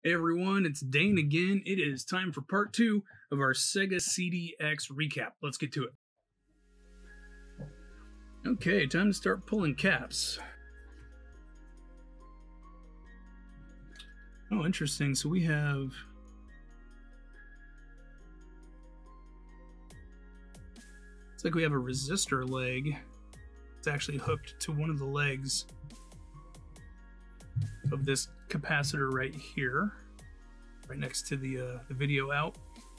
Hey everyone, it's Dane again. It is time for part 2 of our Sega CDX recap. Let's get to it. Okay, time to start pulling caps. Oh, interesting. So we have... It's like we have a resistor leg. It's actually hooked to one of the legs of this capacitor right here, right next to the video out.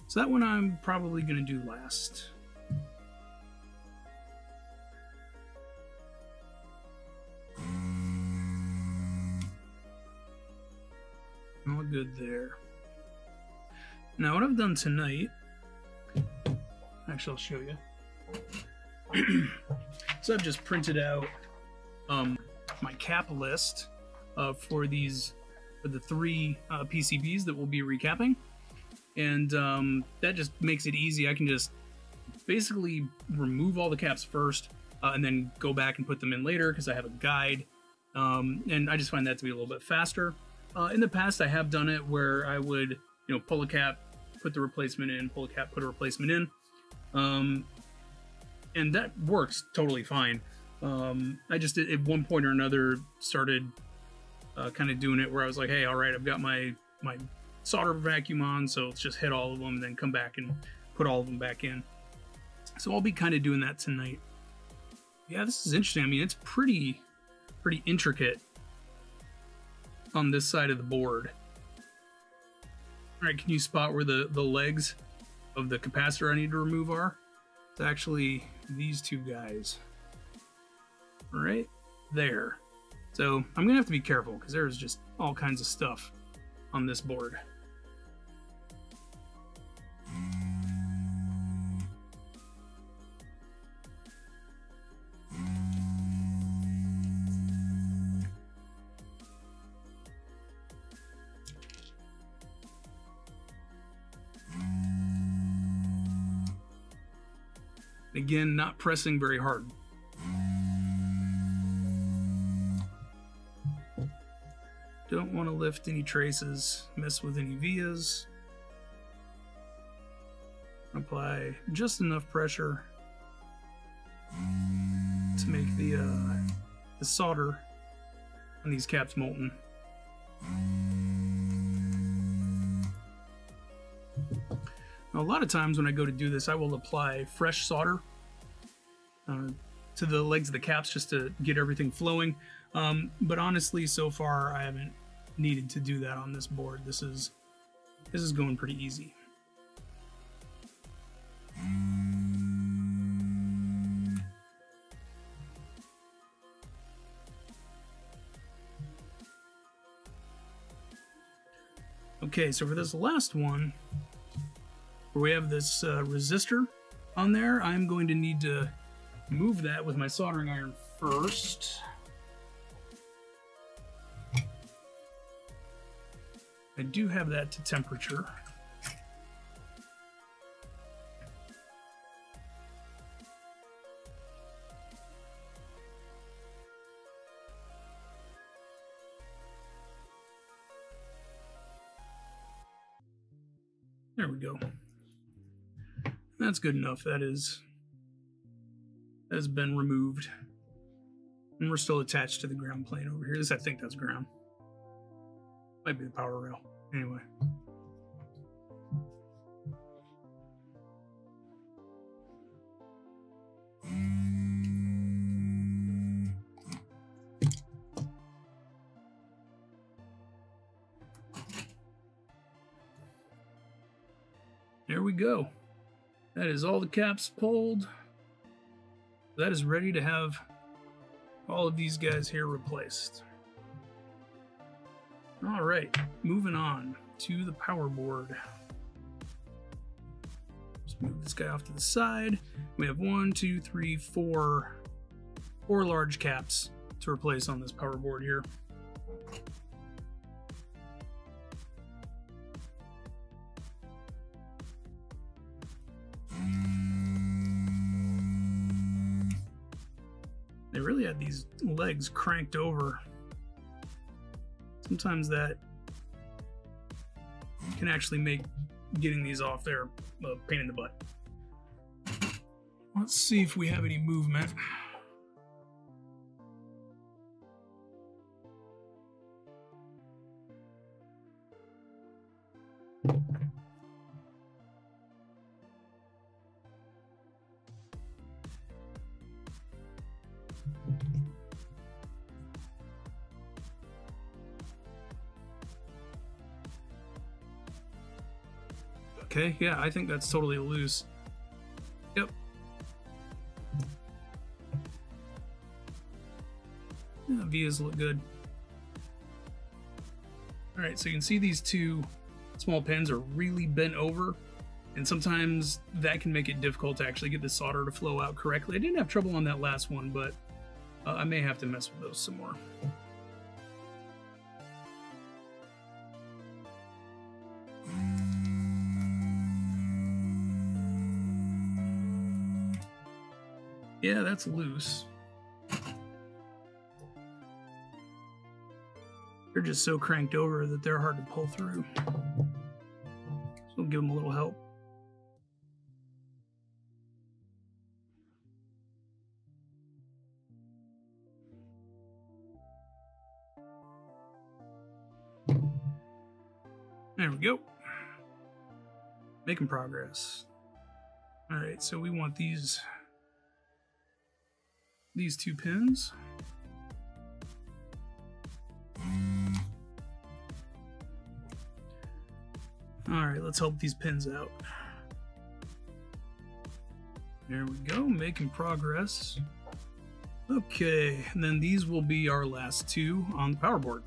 So that one I'm probably going to do last. All good there. Now what I've done tonight, actually I'll show you. So I've just printed out my cap list for the three PCBs that we'll be recapping, and that just makes it easy. I can just basically remove all the caps first and then go back and put them in later because I have a guide, and I just find that to be a little bit faster. In the past I have done it where I would pull a cap, put the replacement in, pull a cap, put a replacement in, and that works totally fine. I just at one point or another started kind of doing it where I was like, hey, all right, I've got my solder vacuum on, so let's just hit all of them and then come back and put all of them back in. So I'll be kind of doing that tonight. Yeah, this is interesting. I mean, it's pretty intricate on this side of the board. All right, can you spot where the legs of the capacitor I need to remove are? It's actually these two guys right there. So I'm gonna have to be careful because there's just all kinds of stuff on this board. Again, not pressing very hard. Don't want to lift any traces, mess with any vias. Apply just enough pressure to make the solder on these caps molten. Now, a lot of times when I go to do this, I will apply fresh solder to the legs of the caps just to get everything flowing. But honestly, so far I haven't needed to do that on this board. This is going pretty easy. Okay, so for this last one, where we have this resistor on there, I'm going to need to move that with my soldering iron first. I do have that to temperature. There we go. That's good enough. That has been removed. And we're still attached to the ground plane over here. I think that's ground. Might be the power rail. Anyway. There we go. That is all the caps pulled. That is ready to have all of these guys here replaced. All right, moving on to the power board. Just move this guy off to the side. We have 1, 2, 3, 4 large caps to replace on this power board here. They really had these legs cranked over. Sometimes that can actually make getting these off there a pain in the butt. Let's see if we have any movement. Okay, yeah, I think that's totally loose. Yep. Yeah, vias look good. Alright, so you can see these two small pins are really bent over, and sometimes that can make it difficult to actually get the solder to flow out correctly. I didn't have trouble on that last one, but I may have to mess with those some more. Yeah, that's loose. They're just so cranked over that they're hard to pull through. So we'll give them a little help. There we go. Making progress. All right, so we want these two pins. All right, let's help these pins out. There we go, making progress. Okay, and then these will be our last two on the power board.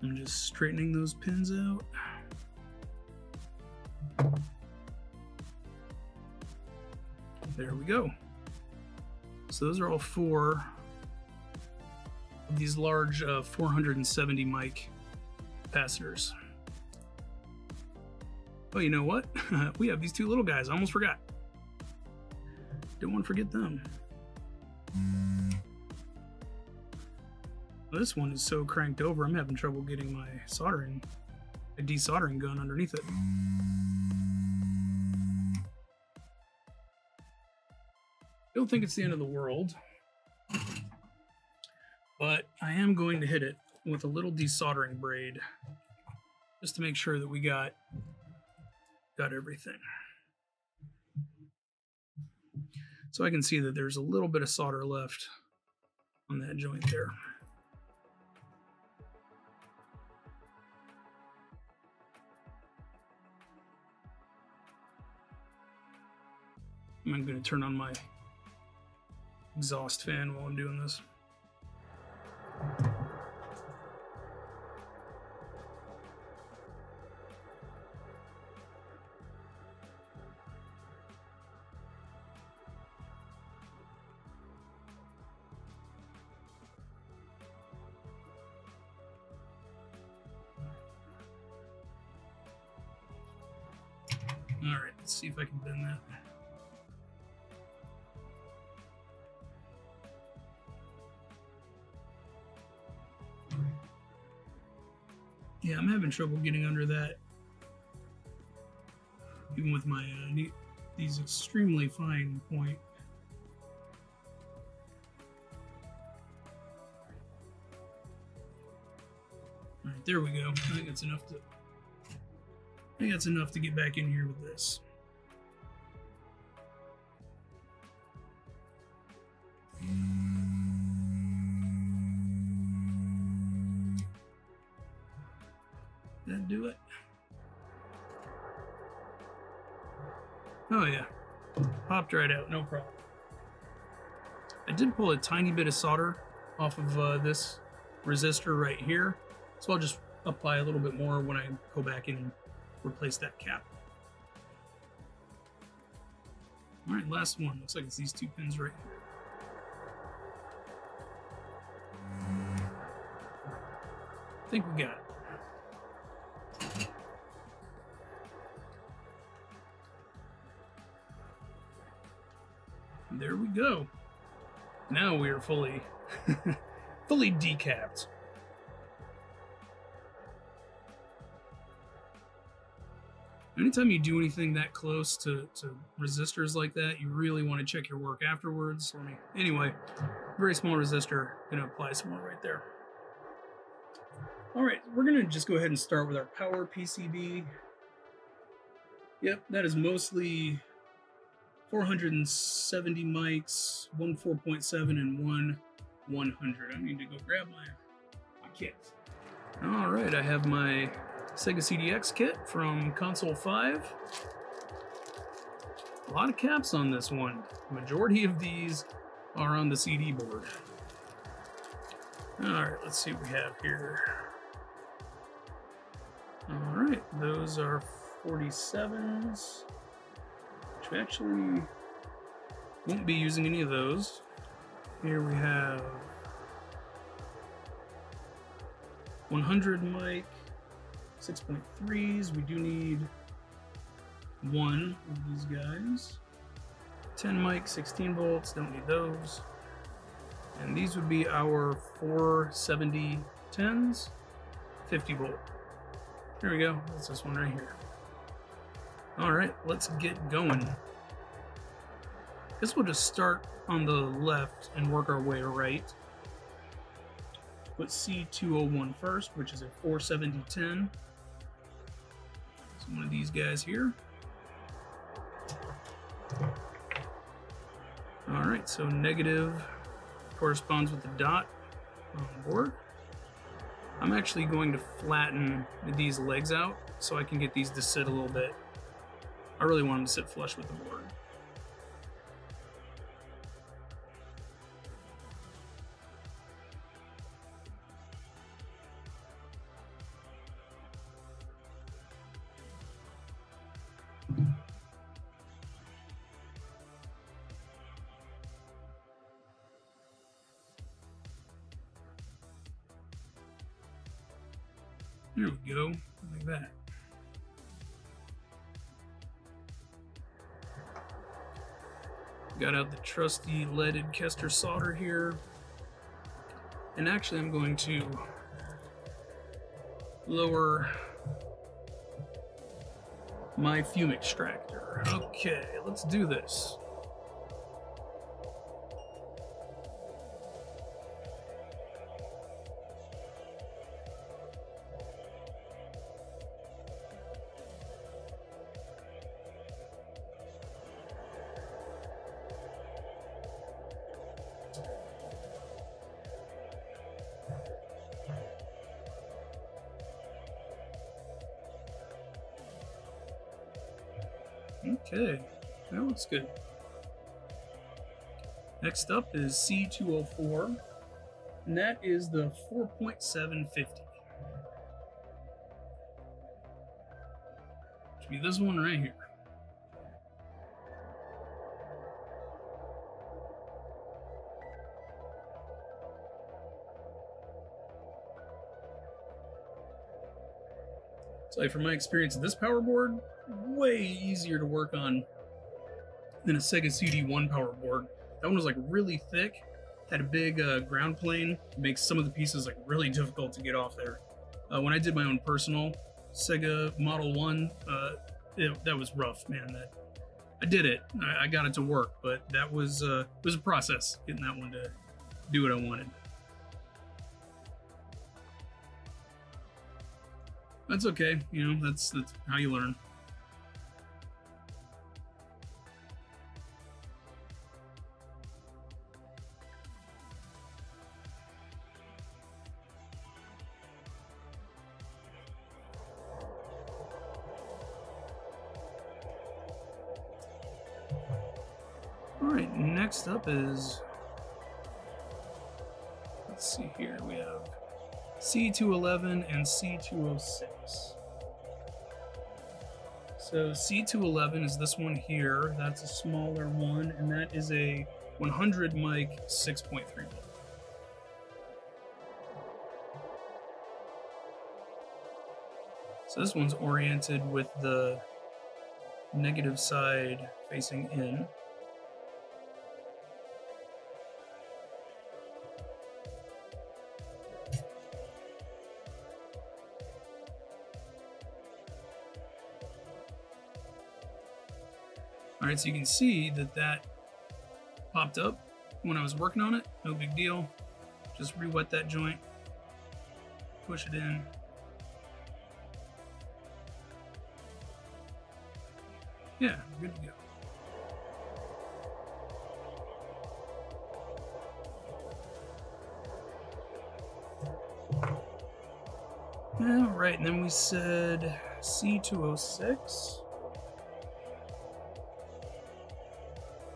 I'm just straightening those pins out. There we go. So those are all four of these large 470 mic capacitors. Oh, you know what? We have these two little guys. I almost forgot. Don't want to forget them. This one is so cranked over, I'm having trouble getting my desoldering gun underneath it. Don't think it's the end of the world, but I am going to hit it with a little desoldering braid just to make sure that we got everything. So I can see that there's a little bit of solder left on that joint there. I'm going to turn on my exhaust fan while I'm doing this. All right, let's see if I can bend that. Yeah, I'm having trouble getting under that, even with my these extremely fine point. All right, there we go. I think that's enough to. I think that's enough to get back in here with this. That do it? Oh yeah, popped right out, no problem. I did pull a tiny bit of solder off of this resistor right here, so I'll just apply a little bit more when I go back in and replace that cap. All right, last one. Looks like it's these two pins right here. I think we got it. There we go. Now we are fully, fully decapped. Anytime you do anything that close to resistors like that, you really want to check your work afterwards. Anyway, very small resistor, gonna apply some more right there. All right, we're gonna just go ahead and start with our power PCB. Yep, that is mostly 470 mics, one 4.7 and one 100. I need to go grab my kit. All right, I have my Sega CDX kit from Console 5. A lot of caps on this one. The majority of these are on the CD board. All right, let's see what we have here. All right, those are 47s, which we actually won't be using any of those. Here we have 100 mic, 6.3s. We do need one of these guys. 10 mic, 16 volts, don't need those. And these would be our 470 10s, 50 volt. Here we go, that's this one right here. All right, let's get going. Guess we'll just start on the left and work our way right. Put C201 first, which is a 470-10. So one of these guys here. All right, so negative corresponds with the dot on the board. I'm actually going to flatten these legs out so I can get these to sit a little bit. I really want them to sit flush with the board. There we go, like that. Got out the trusty leaded Kester solder here. And actually I'm going to lower my fume extractor. Okay, let's do this. Okay, that looks good. Next up is C204, and that is the 4.750. Should be this one right here. So from my experience, this power board, way easier to work on than a Sega CD1 power board. That one was like really thick, had a big ground plane, makes some of the pieces like really difficult to get off there. When I did my own personal Sega Model 1, that was rough, man. I did it, I got it to work, but that was it was a process getting that one to do what I wanted. That's okay, you know, that's how you learn. All right, next up is, let's see here, we have C211 and C206. So C211 is this one here. That's a smaller one, and that is a 100 mic 6.3 volt. So this one's oriented with the negative side facing in. All right, so you can see that that popped up when I was working on it. No big deal. Just re-wet that joint, push it in. Yeah, good to go. All right, and then we said C206.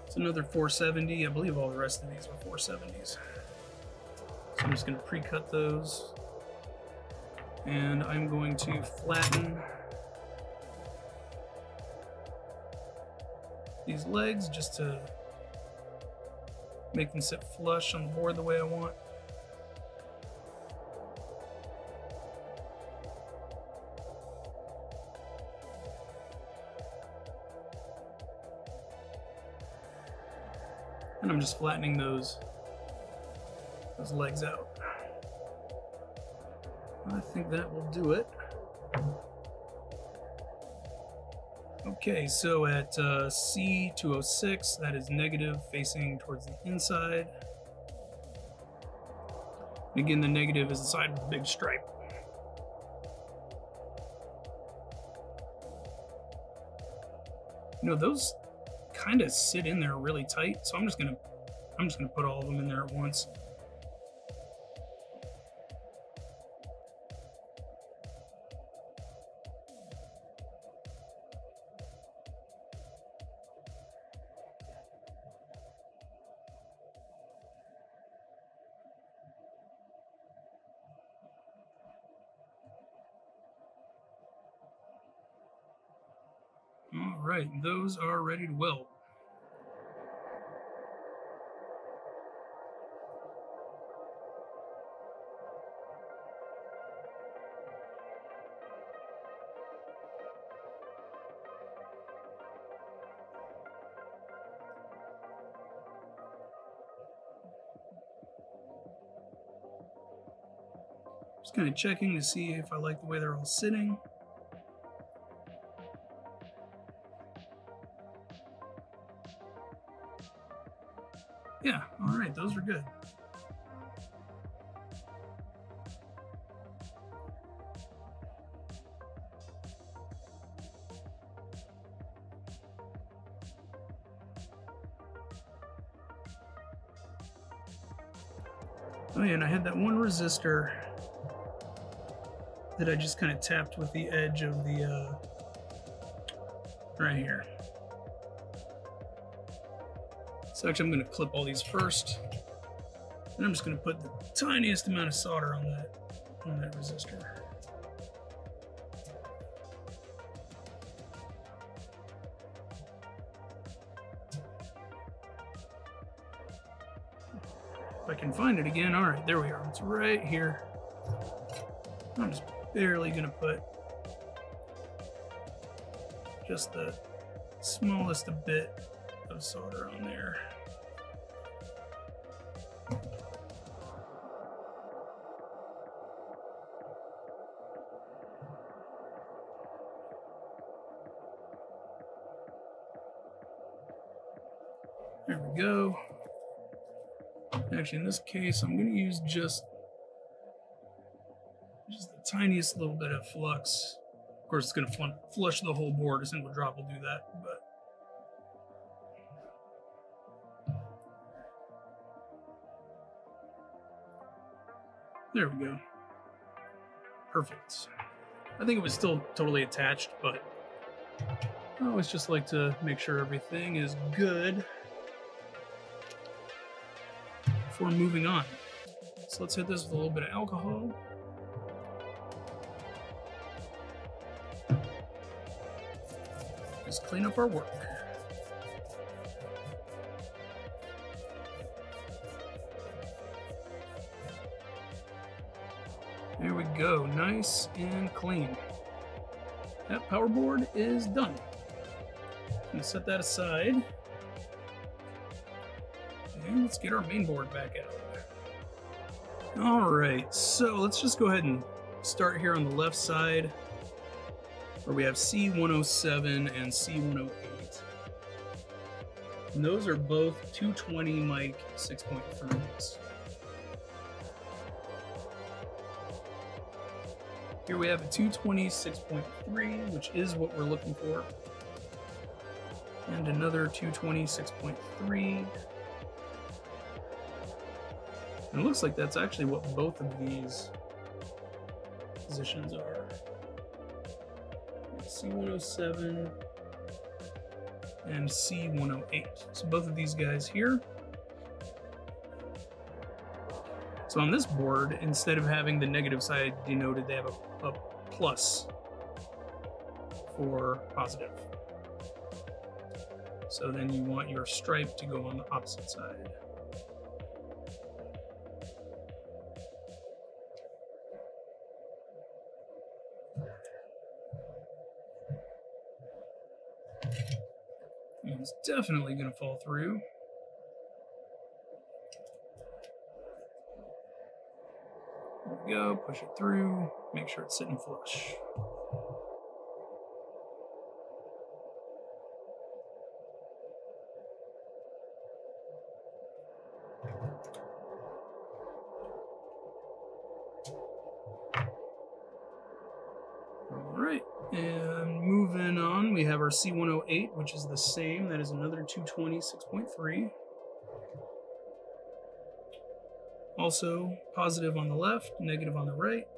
It's another 470. I believe all the rest of these are 470s. So I'm just going to pre-cut those. And I'm going to flatten these legs just to make them sit flush on the board the way I want. And I'm just flattening those legs out. I think that will do it. Okay, so at C206, that is negative facing towards the inside. And again, the negative is the side with the big stripe. You know, those kind of sit in there really tight, so I'm just gonna put all of them in there at once. All right, those are ready to weld. Just kind of checking to see if I like the way they're all sitting. Yeah, all right, those are good. Oh yeah, and I had that one resistor that I just kind of tapped with the edge of the, right here. So actually I'm going to clip all these first, and I'm just going to put the tiniest amount of solder on that resistor. If I can find it again, all right, there we are. It's right here. I'm just barely going to put just the smallest bit of solder on there. There we go. Actually, in this case, I'm going to use just the tiniest little bit of flux. Of course, it's going to flush the whole board. A single drop will do that, but there we go. Perfect. I think it was still totally attached, but I always just like to make sure everything is good before moving on. So let's hit this with a little bit of alcohol. Just clean up our work. There we go, nice and clean. That power board is done. I'm gonna set that aside. And let's get our main board back out. All right, so let's just go ahead and start here on the left side where we have C107 and C108. And those are both 220 mic 6.3s. Here we have a 220 6.3, which is what we're looking for. And another 220 6.3. And it looks like that's actually what both of these positions are. C107 and C108. So both of these guys here. So on this board, instead of having the negative side denoted, they have a plus for positive. So then you want your stripe to go on the opposite side. And it's definitely going to fall through. There we go, push it through, make sure it's sitting flush. Alright, and moving on, we have our C108, which is the same. That is another 220 6.3. Also positive on the left, negative on the right.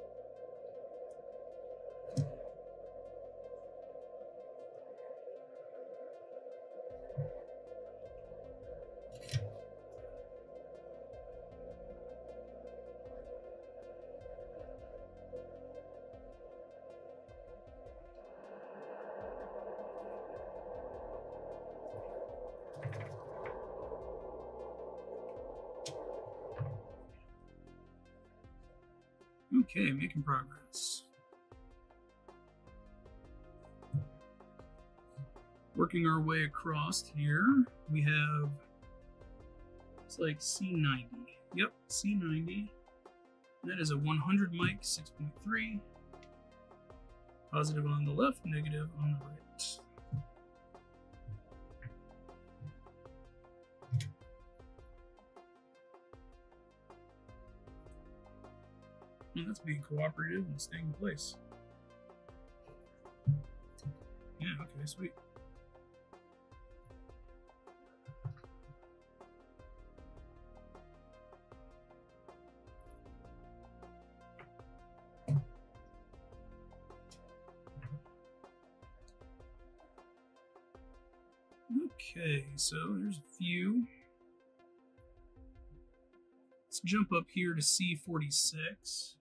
Okay, making progress. Working our way across here, we have, it's like C90. Yep, C90. That is a 100 mic 6.3. Positive on the left, negative on the right. And that's being cooperative and staying in place. Yeah, okay, sweet. Okay, so there's a few. Let's jump up here to C46,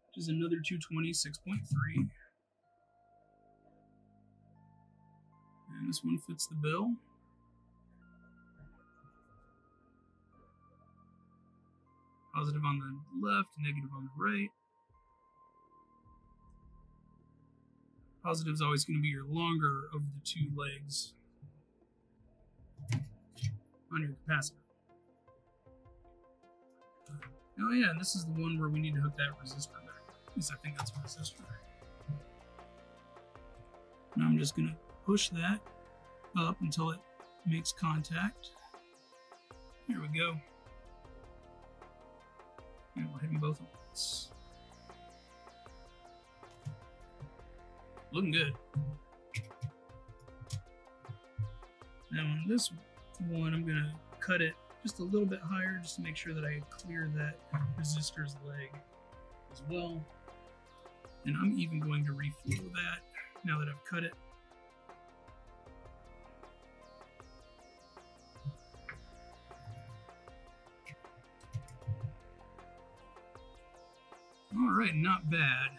which is another 220 6.3. And this one fits the bill. Positive on the left, negative on the right. Positive is always going to be your longer of the two legs on your capacitor. Oh yeah, and this is the one where we need to hook that resistor back. At least I think that's a resistor. Now I'm just going to push that up until it makes contact. Here we go. And we'll hit them both at once. Looking good. Now on this one, I'm going to cut it just a little bit higher just to make sure that I clear that resistor's leg as well. And I'm even going to reflow that now that I've cut it. All right, not bad.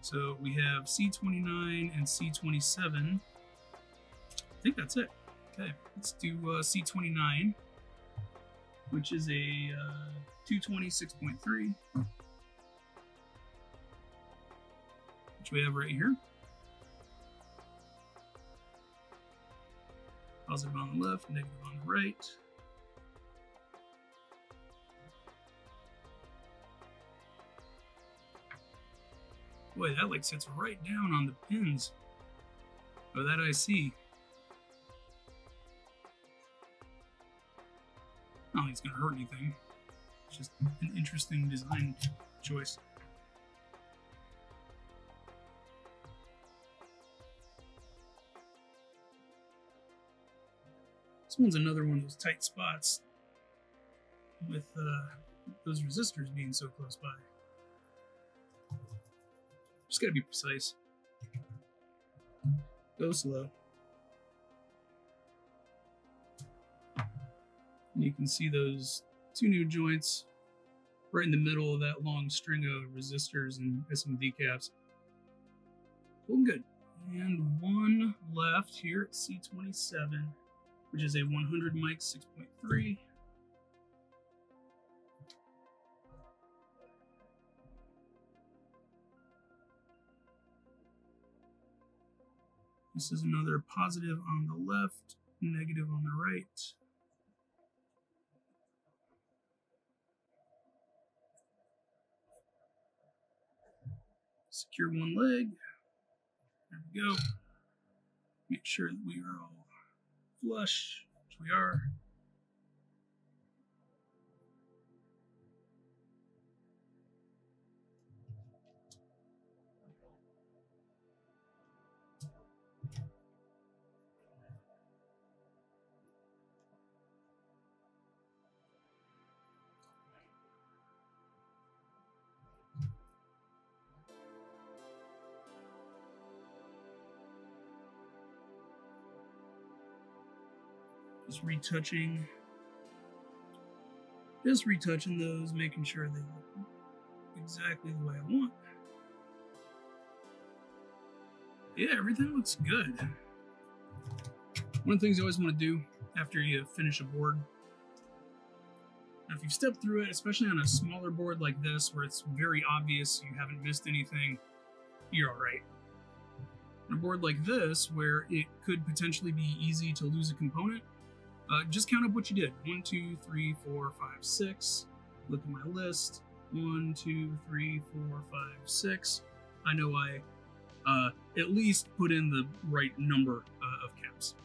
So we have C29 and C27. I think that's it. Okay, let's do C29, which is a 220 6.3, which we have right here. Positive on the left, negative on the right. Boy, that like sits right down on the pins of that IC. don't think it's going to hurt anything. It's just an interesting design choice. This one's another one of those tight spots with those resistors being so close by. Just gotta be precise. Go slow. And you can see those two new joints right in the middle of that long string of resistors and SMD caps. Looking good. And one left here at C27, which is a 100 mic 6.3. This is another positive on the left, negative on the right. Secure one leg. There we go. Make sure that we are all flush, which we are. Just retouching those, making sure they look exactly the way I want. Yeah, everything looks good. One of the things you always want to do after you finish a board, now if you've stepped through it, especially on a smaller board like this where it's very obvious you haven't missed anything, you're alright. On a board like this where it could potentially be easy to lose a component, just count up what you did. 1, 2, 3, 4, 5, 6. Look at my list. 1, 2, 3, 4, 5, 6. I know I at least put in the right number of caps.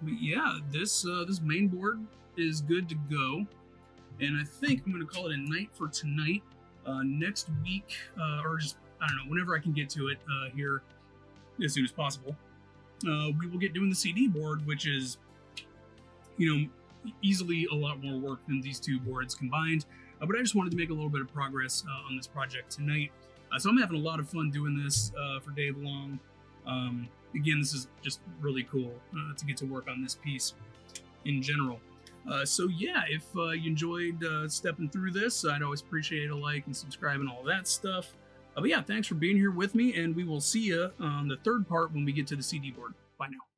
But yeah, this main board is good to go, and I think I'm going to call it a night for tonight. Next week, or just I don't know, whenever I can get to it here as soon as possible, we will get doing the CD board, which is, you know, easily a lot more work than these two boards combined. But I just wanted to make a little bit of progress on this project tonight. So I'm having a lot of fun doing this for day long. Again, this is just really cool to get to work on this piece in general. So yeah, if you enjoyed stepping through this, I'd always appreciate a like and subscribe and all that stuff. But yeah, thanks for being here with me, and we will see you on the third part when we get to the CD board. Bye now.